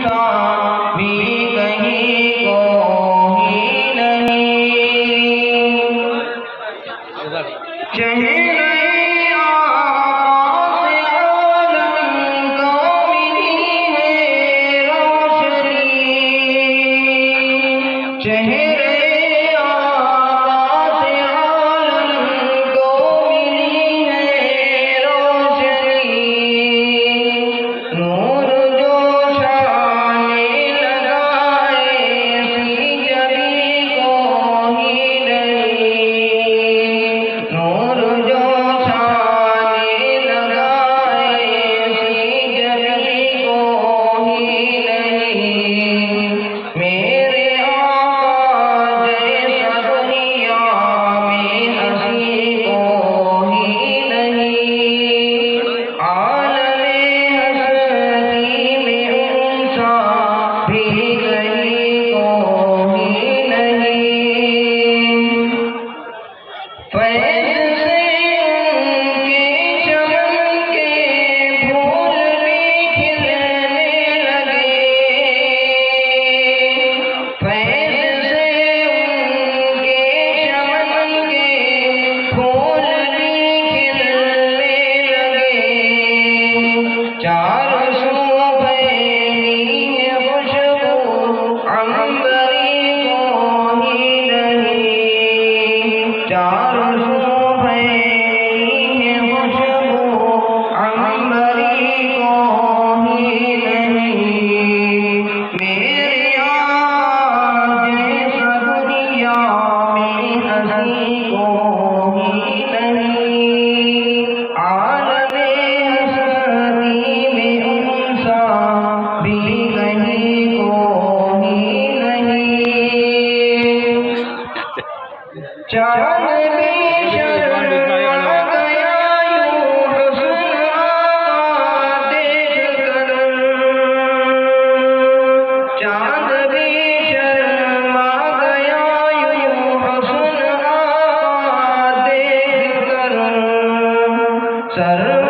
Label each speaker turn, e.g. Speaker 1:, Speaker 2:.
Speaker 1: इंसान भी कहीं कोई नहीं। चेहरे आकाश आलम को मिली है रोशनी। चेहरे आकाश आलम को मिली है रोशनी। नूर जो शाने लगाए सी जबी को ही नहीं। नूर जो शाने लगाए सी जबी को ही नहीं। मेरे आका जैसा दुनिया में हंसी को ही नहीं। आलमे हस्ती में उनसा भी कहीं को ही नहीं। फैज़ से उनके चमन के फूल भी खिलने लगे। फैज़ से उनके चमन के फूल भी खिलने लगे। चारों सू फैली है खुशबू अंबरी को ही नहीं। चारों सू फैली है खुशबू अंबरी को ही नहीं। मेरे आका जैसा दुनिया में हंसी को ही नहीं। आलमे हस्ती में उनसा भी कहीं को ही नहीं। चांद भी शर्मा गया यूं हुस्न आका देख कर। चांद भी शर्मा गया यूं हुस्न आका देख कर। सर